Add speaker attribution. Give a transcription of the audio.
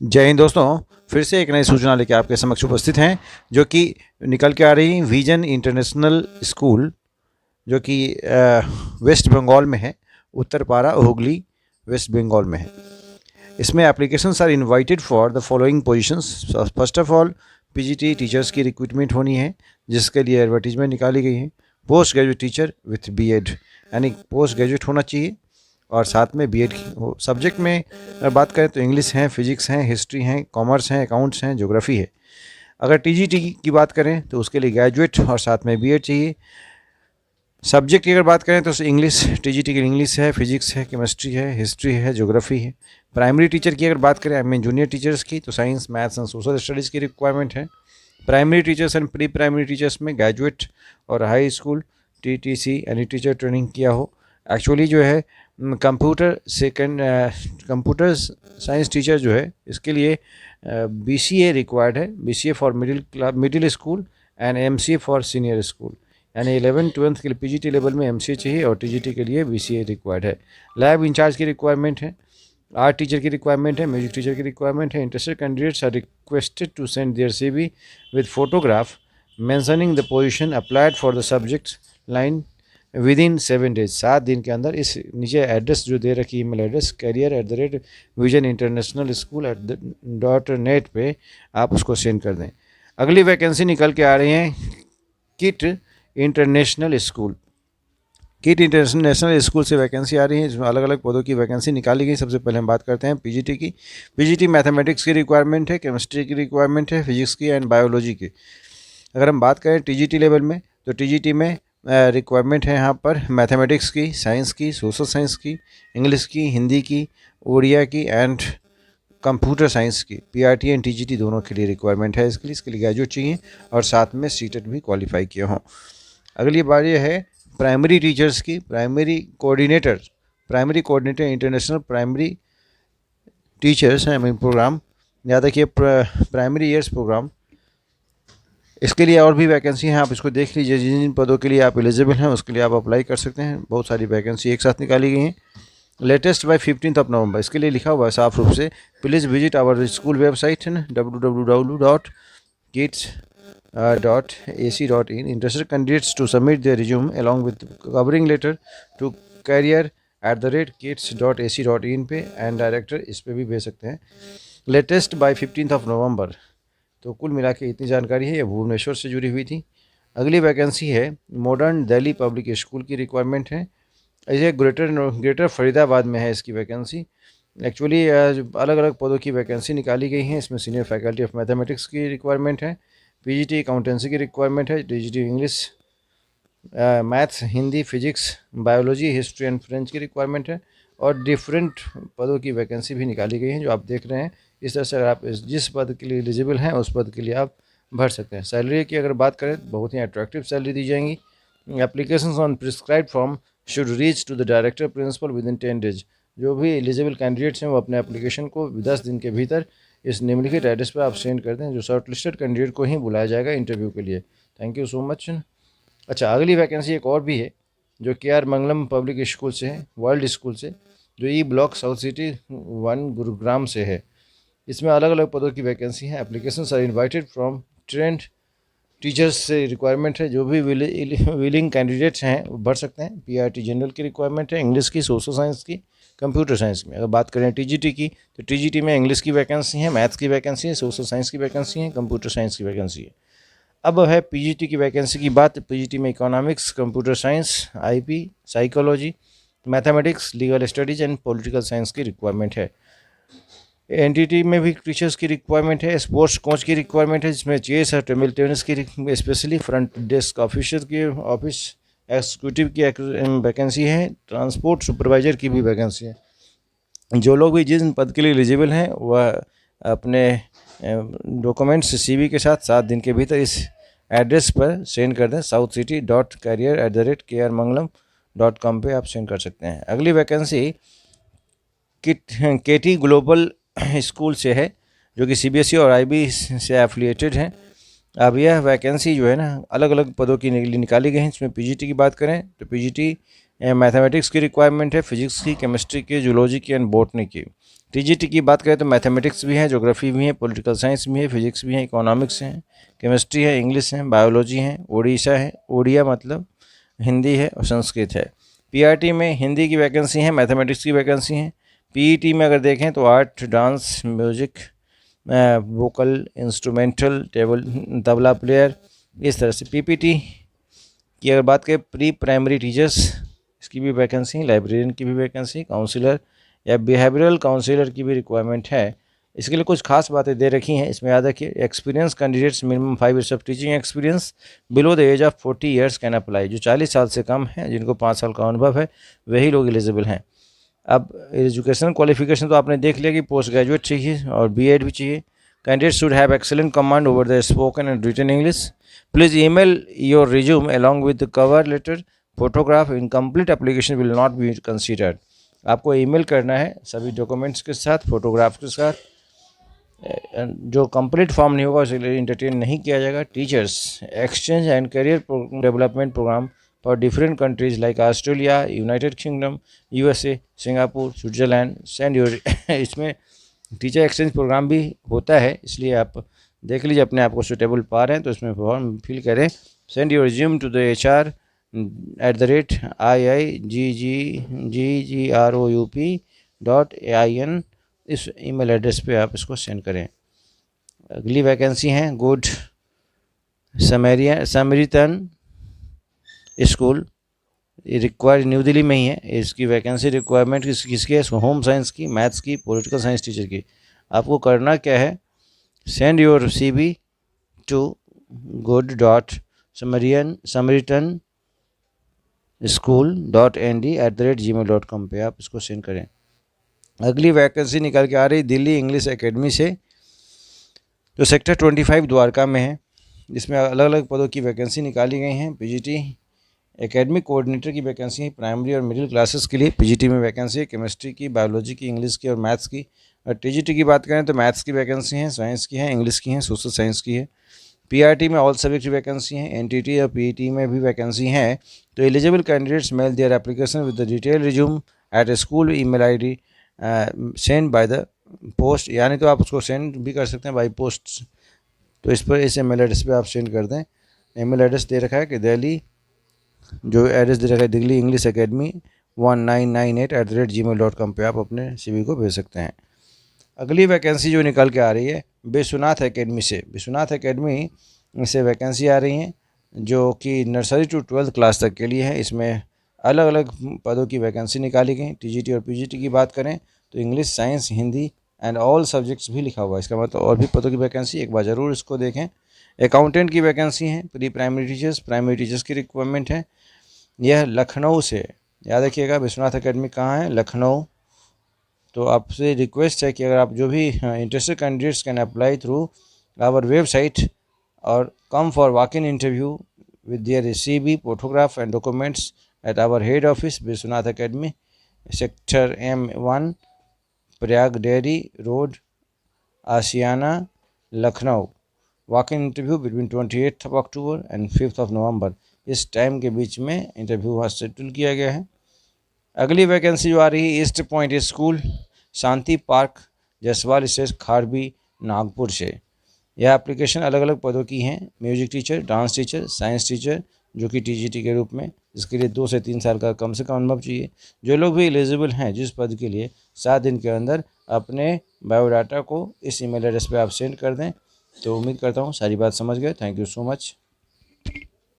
Speaker 1: जय हिंद दोस्तों, फिर से एक नई सूचना लेकर आपके समक्ष उपस्थित हैं जो कि निकल के आ रही विजन इंटरनेशनल स्कूल जो कि वेस्ट बंगाल में है, उत्तरपाड़ा हुगली वेस्ट बंगाल में है। इसमें applications are invited for the following positions. First of all PGT teachers की रिक्रूटमेंट होनी है, जिसके लिए एडवर्टीजमेंट निकाली गई है। Post graduate teacher with BEd, यानी पोस्ट ग्रेजुएट होना चाहिए और साथ में बीएड की सब्जेक्ट में अगर बात करें तो इंग्लिश हैं, फिजिक्स हैं, हिस्ट्री हैं, कॉमर्स हैं, अकाउंट्स हैं, ज्योग्राफी है। अगर टीजीटी की बात करें तो उसके लिए ग्रेजुएट और साथ में बीएड चाहिए। सब्जेक्ट की अगर बात करें तो इंग्लिश, टीजीटी की इंग्लिश है, फिजिक्स है, केमिस्ट्री है, हिस्ट्री है, ज्योग्राफी है। प्राइमरी टीचर की अगर बात करें, आई मीन जूनियर टीचर्स की, तो science, maths and social studies की रिक्वायरमेंट है। Primary teachers and pre primary teachers में ग्रेजुएट और हाई स्कूल टीटीसी यानी टीचर ट्रेनिंग किया हो। एक्चुअली जो है कंप्यूटर साइंस टीचर जो है इसके लिए बीसीए रिक्वायर्ड है। BCA for middle school and MCA for senior school, यानी 11th-12th के लिए पीजीटी लेवल में एमसीए चाहिए और टीजीटी के लिए बीसीए रिक्वायर्ड है। लैब इंचार्ज की रिक्वायरमेंट है, आर्ट टीचर की रिक्वायरमेंट है, म्यूजिक टीचर की रिक्वायरमेंट है। Interested candidates are requested to send their CV with photograph mentioning the position applied for the subject line within 7 days, 7 दिन के अंदर। इस नीचे एड्रेस जो दे रखी email address career@vision international school.net पे आप उसको सेंड कर दें। अगली वैकेंसी निकल के आ रही हैं kit international school. Kit international school से वैकेंसी आ रही है, जिसमें अलग अलग पदों की वैकेंसी निकाली गई। सबसे पहले हम बात करते हैं पीजीटी की। पीजीटी मैथमेटिक्स की रिक्वायरमेंट है, केमिस्ट्री की रिक्वायरमेंट है, फिजिक्स की एंड बायोलॉजी की। अगर हम बात करें टीजीटी लेवल में तो टीजीटी में रिक्वायरमेंट है यहाँ पर मैथमेटिक्स की, साइंस की, सोशल साइंस की, इंग्लिश की, हिंदी की, उड़िया की एंड कंप्यूटर साइंस की। पीआरटी एंड टीजीटी दोनों के लिए रिक्वायरमेंट है। इसके लिए ग्रेजुएट चाहिए और साथ में सीटेट भी क्वालिफाई किए हों। अगली बात यह है प्राइमरी टीचर्स की। Primary coordinator international primary teachers हैं प्रोग्राम, याद रखिए प्राइमरी ईयर्स प्रोग्राम। इसके लिए और भी वैकेंसी हैं, आप इसको देख लीजिए। जिन जिन पदों के लिए आप एलिजिबल हैं उसके लिए आप अप्लाई कर सकते हैं। बहुत सारी वैकेंसी एक साथ निकाली गई हैं। लेटेस्ट बाय 15 नवंबर, इसके लिए लिखा हुआ है साफ रूप से, please visit our school website है ना www.kids.ac.in। Interested candidates to submit their resume along with covering letter to career@kids.ac.in पे एंड डायरेक्टर इस पे भी भेज सकते हैं। लेटेस्ट बाय 15 नवंबर। तो कुल मिला के इतनी जानकारी है, ये भुवनेश्वर से जुड़ी हुई थी। अगली वैकेंसी है मॉडर्न दिल्ली पब्लिक स्कूल की रिक्वायरमेंट है। ये ग्रेटर फरीदाबाद में है इसकी वैकेंसी। एक्चुअली अलग अलग पदों की वैकेंसी निकाली गई हैं। इसमें सीनियर फैकल्टी ऑफ मैथमेटिक्स की रिक्वायरमेंट है, पीजीटी अकाउंटेंसी की रिक्वायरमेंट है, TGT English, maths, Hindi, physics, biology, history and French की रिक्वायरमेंट है और डिफरेंट पदों की वैकेंसी भी निकाली गई हैं जो आप देख रहे हैं। इस तरह से अगर आप जिस पद के लिए एलिजिबल हैं उस पद के लिए आप भर सकते हैं। सैलरी की अगर बात करें तो बहुत ही अट्रैक्टिव सैलरी दी जाएंगी। Applications on prescribed form should reach to the director principal within 10 days। जो भी एलिजिबल कैंडिडेट्स हैं वो अपने एप्लीकेशन को 10 दिन के भीतर इस निम्नलिखित एड्रेस पर आप सेंड कर दें, जो शॉर्टलिस्टेड कैंडिडेट को ही बुलाया जाएगा इंटरव्यू के लिए। Thank you so much. अच्छा, अगली वैकेंसी एक और भी है जो KR मंगलम पब्लिक स्कूल से है, वर्ल्ड स्कूल से, जो E block south city 1 Gurugram से है। इसमें अलग अलग पदों की वैकेंसी है। Applications are invited from trained teachers से रिक्वायरमेंट है। जो भी विलिंग कैंडिडेट्स हैं वो भर सकते हैं। पीआरटी जनरल की रिक्वायरमेंट है, इंग्लिश की, सोशल साइंस की, कंप्यूटर साइंस में। अगर बात करें टीजीटी की तो टीजीटी में इंग्लिश की वैकेंसी है, मैथ्स की वैकेंसी है, सोशल साइंस की वैकेंसी है, कंप्यूटर साइंस की वैकेंसी है। अब है पीजीटी की वैकेंसी की बात। पीजीटी में economics, computer science, IP, psychology, mathematics, legal studies and political science की रिक्वायरमेंट है। एनटीटी में भी टीचर्स की रिक्वायरमेंट है। स्पोर्ट्स कोच की रिक्वायरमेंट है, जिसमें चेस और टेबल टेनिस की स्पेशली फ्रंट डेस्क ऑफिसर की, ऑफिस एग्जीक्यूटिव की वैकेंसी है। ट्रांसपोर्ट सुपरवाइजर की भी वैकेंसी है। जो लोग भी जिस पद के लिए एलिजिबल हैं वह अपने डॉक्यूमेंट्स सीवी के साथ 7 दिन के भीतर इस एड्रेस पर सेंड कर दें। southcity.career@kr-mangalam.com पे आप सेंड कर सकते हैं। अगली वैकेंसी केटी ग्लोबल स्कूल से है, जो कि सीबीएसई और आईबी से एफिलिएटेड हैं। अब यह वैकेंसी जो है ना अलग अलग पदों की निकाली गई हैं। इसमें पीजीटी की बात करें तो पीजीटी मैथमेटिक्स की रिक्वायरमेंट है, फिजिक्स की, केमिस्ट्री की, जूलॉजी की एंड बॉटनी की। टीजीटी की बात करें तो मैथमेटिक्स भी है, ज्योग्राफी भी है, पॉलिटिकल साइंस भी है, फिजिक्स भी है, इकोनॉमिक्स है, केमिस्ट्री है, इंग्लिश है, बायोलॉजी है, ओडिशा है, ओडिया मतलब हिंदी है, और संस्कृत है। पीआरटी में हिंदी की वैकेंसी है, मैथमेटिक्स की वैकेंसी है। पीईटी में अगर देखें तो art, dance, music, vocal, instrumental, tabla player, इस तरह से। पीपीटी की अगर बात करें, प्री प्राइमरी टीचर्स, इसकी भी वैकेंसी, लाइब्रेरियन की भी वैकेंसी, काउंसलर या बिहेवियरल काउंसलर की भी रिक्वायरमेंट है। इसके लिए कुछ खास बातें दे रखी हैं, इसमें याद रखिए। Experience candidates minimum 5 years of teaching experience below the age of 40 years can apply. जो 40 साल से कम है, जिनको 5 साल का अनुभव है, वही लोग एलिजिबल हैं। अब एजुकेशन क्वालिफिकेशन तो आपने देख लिया कि पोस्ट ग्रेजुएट चाहिए और बीएड भी चाहिए। Candidate should have excellent command over the spoken and written English. Please email your resume along with the cover letter, photograph. Incomplete application will not be considered. आपको ईमेल करना है सभी documents के साथ, फोटोग्राफ के साथ। जो कंप्लीट फॉर्म नहीं होगा उसे इंटरटेन नहीं किया जाएगा। Teachers exchange and career development program for different countries like Australia, United Kingdom, USA, Singapore, Switzerland, send your इसमें टीचर एक्सचेंज प्रोग्राम भी होता है, इसलिए आप देख लीजिए अपने आप को सूटेबल पा रहे हैं तो इसमें फॉर्म फिल करें। Send your resume to the HR@IIGGROUP.AIN, इस ईमेल एड्रेस पे आप इसको सेंड करें। अगली वैकेंसी है गुड समरितन स्कूल, ये रिक्वायर्ड न्यू दिल्ली में ही है। इसकी वैकेंसी रिक्वायरमेंट किसकी है? होम साइंस की, मैथ्स की, पॉलिटिकल साइंस टीचर की। आपको करना क्या है? Send your CV to good.samaritan school.nd@gmail.com पे आप इसको सेंड करें। अगली वैकेंसी निकल के आ रही दिल्ली इंग्लिश एकेडमी से, जो सेक्टर 25 द्वारका में है। जिसमें अलग अलग पदों की वैकेंसी निकाली गई हैं। पीजीटी एकेडमिक कोऑर्डिनेटर की वैकेंसी है प्राइमरी और मिडिल क्लासेस के लिए। पीजीटी में वैकेंसी है केमिस्ट्री की, बायोलॉजी की, इंग्लिश की और मैथ्स की। और टीजीटी की बात करें तो मैथ्स की वैकेंसी है, साइंस की है, इंग्लिश की है, सोशल साइंस की है। पीआरटी में ऑल सब्जेक्ट की वैकेंसी है। एनटीटी और पीईटी में भी वैकेंसी है। तो eligible candidates mail their application with the detail resume at a school email ID send by the post, यानी तो आप उसको सेंड भी कर सकते हैं बाई पोस्ट। तो इस ईमेल एड्रेस पे आप सेंड कर दें। ईमेल एड्रेस दे रखा है कि दिल्ली, जो एड्रेस दे रखा है दिल्ली इंग्लिश एकेडमी 1998@gmail.com पे आप अपने CV को भेज सकते हैं। अगली वैकेंसी जो निकल के आ रही है विश्वनाथ एकेडमी से। विश्वनाथ एकेडमी से वैकेंसी आ रही हैं जो कि नर्सरी टू 12th क्लास तक के लिए है। इसमें अलग अलग पदों की वैकेंसी निकाली गई। टीजीटी और पीजीटी की बात करें तो English, science, Hindi and all subjects भी लिखा हुआ है। इसका मतलब और भी पदों की वैकेंसी, एक बार ज़रूर इसको देखें। अकाउंटेंट की वैकेंसी है। प्री प्राइमरी टीचर्स की रिक्वायरमेंट है। यह लखनऊ से, याद रखिएगा विश्वनाथ एकेडमी कहाँ है? लखनऊ। तो आपसे रिक्वेस्ट है कि अगर आप जो भी interested candidates can apply through our website और come for walk in interview with their CV, photograph and documents at our head office, Vishwanath Academy, Sector M1, Prayag Dairy Road, Asiana, Lucknow. Walk-in interview between 28th of October and 5th of November, इस time के बीच में interview वहाँ schedule किया गया है। अगली vacancy जो आ रही है ईस्ट पॉइंट स्कूल, शांति पार्क, जसवाल स्टेट, खारबी, नागपुर से। यह एप्लीकेशन अलग अलग पदों की हैं। Music teacher, dance teacher, science teacher, जो कि टीजीटी के रूप में, इसके लिए 2 से 3 साल का कम से कम अनुभव चाहिए। जो लोग भी एलिजिबल हैं जिस पद के लिए, 7 दिन के अंदर अपने बायोडाटा को इस ईमेल एड्रेस पे आप सेंड कर दें। तो उम्मीद करता हूँ सारी बात समझ गए। Thank you so much.